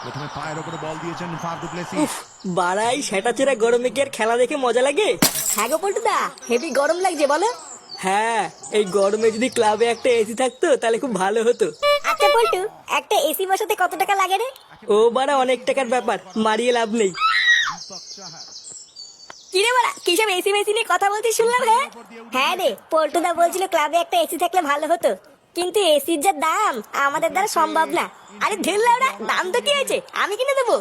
প্রথমে পায়ের উপরে বল দিয়েছেন ফার ডু প্লেসিস। উফ, বাড়াই সেটা চেরা গরমে কি আর খেলা দেখে মজা লাগে? হ্যাঁ গো পল্টুদা, হেভি গরম লাগছে বলো। হ্যাঁ, এই গরমে যদি ক্লাবে একটা এসি থাকতো তাহলে খুব ভালো হতো। আচ্ছা পল্টু, একটা এসি বসাতে কত টাকা লাগে রে? ও বাড়া অনেক টাকার ব্যাপার, মারিয়ে লাভ নেই। কিরে বাড়া, কিসব এসি মেসি নিয়ে কথা বলতে শুনলাম? হ্যাঁ রে, পল্টুদা বলছিল ক্লাবে একটা এসি থাকলে ভালো হতো, কিন্তু এসির যা দাম আমাদের দ্বারা সম্ভব না। আরে ধরলে ওরা দাম তো কি হয়েছে, আমি কিনে দেবো।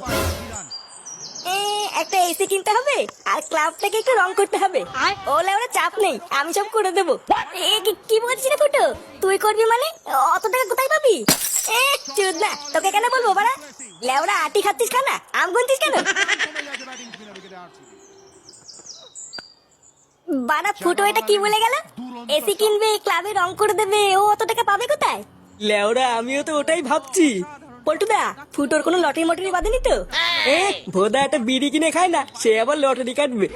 একটা এসি কিনতে হবে আর ক্লাবটাকে একটু রং করতে হবে। ওলে ওরা চাপ নেই, আমি সব করে দেবো। কি বলছিস রে ফুটো, তুই করবি মানে? অত টাকা কোথায় পাবি? চুদ না, তোকে কেন বলবো বাড়া? লেওরা আটি খাচ্ছিস খানা, আম গুনছিস কেন? বাড়া ফুটো এটা কি বলে গেল? এসি কিনবে, ক্লাবে রং করে দেবে, ও অত টাকা পাবে কোথায়? লেওরা আমিও তো ওটাই ভাবছি। পল্টুদা, ফুটোর কোনো লটারি মটারি বাঁধেনি তো? ভোদা একটা বিড়ি কিনে খায় না, সে আবার লটারি কাটবে?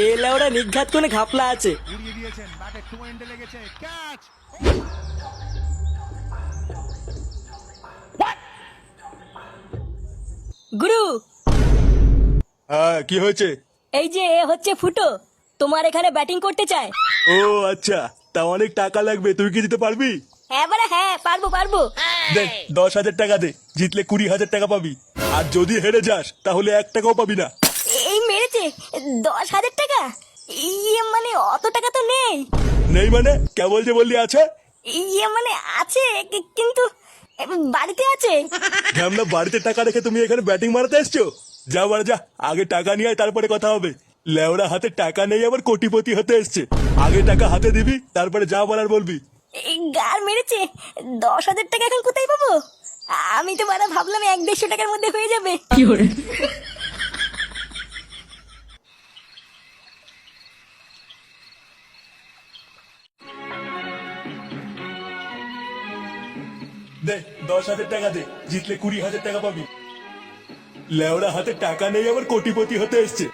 এ লেওরা নিঘাত কোনে ঘাপলা আছে। উড়িয়ে দিয়েছেন, ব্যাটে টু এন্ডে লেগেছে, ক্যাচ। গুরু, হ্যাঁ, কি হয়েছে? এই যে এ হচ্ছে ফুটো, তোমার এখানে ব্যাটিং করতে চায়। ও আচ্ছা, তা অনেক টাকা লাগবে, তুই কি দিতে পারবি? হ্যাঁ বাড়া হ্যাঁ, পারবো পারবো। দে 10,000 টাকা দে, জিতলে 20,000 টাকা পাবি, আর যদি হেরে যাস তাহলে 1 টাকাও পাবি না। এই মেরেছে 10,000 টাকা? ইয়ে মানে অত টাকা তো নেই। নেই মানে কেবল যে বললি আছে? ইয়ে মানে আছে, কিন্তু বাড়িতে আছে। আমরা বাড়িতে টাকা রেখে তুমি এখানে ব্যাটিং মারাতে এসছো? যা বাড়া যা, আগে টাকা নিয়ে আয়, তারপরে কথা হবে। লেওরা হাতে টাকা নেই, আবার কোটিপতি হতে এসছে। আগে টাকা হাতে দিবি, তারপরে যা বলার বলবি। এই গার মেরেছে 10,000 টাকা এখন কোথায় পাবো? আমি তো বাড়া ভাবলাম 100-150 টাকার মধ্যে হয়ে যাবে। দে 10,000 টাকা দে, জিতলে 20,000 টাকা পাবি। লেওরা হাতে টাকা নেই, আবার কোটিপতি হতে এসছে।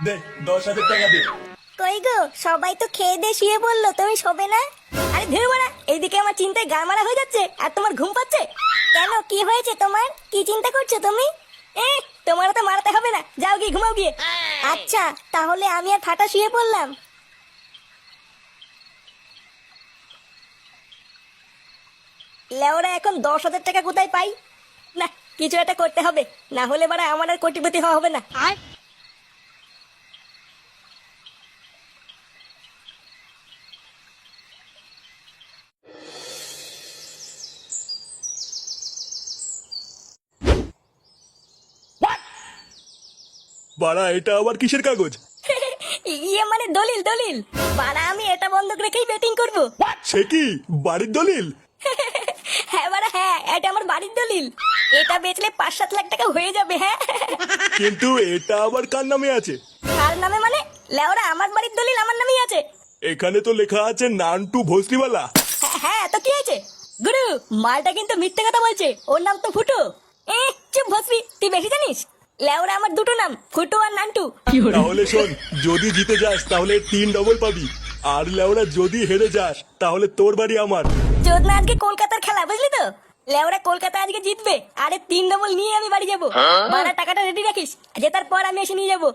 দে 10,000 টাকা দে। কই গো, সবাই তো খেয়ে দিয়ে শুয়ে বললো, তুমি শোবে না? আরে ধীর মারা, এইদিকে আমার চিন্তায় গা মারা হয়ে যাচ্ছে আর তোমার ঘুম পাচ্ছে কেন? কি হয়েছে তোমার? কি চিন্তা করছো তুমি? তোমার তো মারাতে হবে না, যাও গিয়ে ঘুমাও গিয়ে। আচ্ছা তাহলে আমি আর ফাটা শুয়ে পড়লাম। লেওরা এখন 10,000 টাকা কোথায় পাই? না, কিছু একটা করতে হবে, না হলে বাড়া আমার আর কোটিপতি হওয়া হবে না। বাড়া, এটা আবার কিসের কাগজ? ইয়ে মানে দলিল দলিল। বাড়া আমি এটা বন্ধক রেখেই ব্যাটিং করব। সে কি, বাড়ির দলিল? হ্যাঁ বাড়া হ্যাঁ, এটা আমার বাড়ির দলিল। এটা বেচলে 5-7 লাখ টাকা হয়ে যাবে। হ্যাঁ কিন্তু এটা আবার কার নামে আছে? কার নামে মানে? লেওরা আমার বাড়ির দলিল আমার নামেই আছে। এখানে তো লেখা আছে নান্টু ভোসরিওয়ালা। হ্যাঁ তো কি হয়েছে? গুরু, মালটা কিন্তু মিথ্যে কথা বলছে, ওর নাম তো ফুটো। চুপ ভস্রী, তুই বেশি জানিস। লেওরা আমার দুটো নাম, ফুটো আর নান্টু। তাহলে শোন, যদি জিতে যাস তাহলে 3 ডবল পাবি, আর লেওরা যদি হেরে যাস তাহলে তোর বাড়ি আমার। চোদনা আজকে কলকাতার খেলা, বুঝলি তো? লেওরা কলকাতা আজকে জিতবে, আরে 3 ডবল নিয়ে আমি বাড়ি যাবো। বাড়া টাকাটা রেডি রাখিস, জেতার পর আমি এসে নিয়ে যাবো।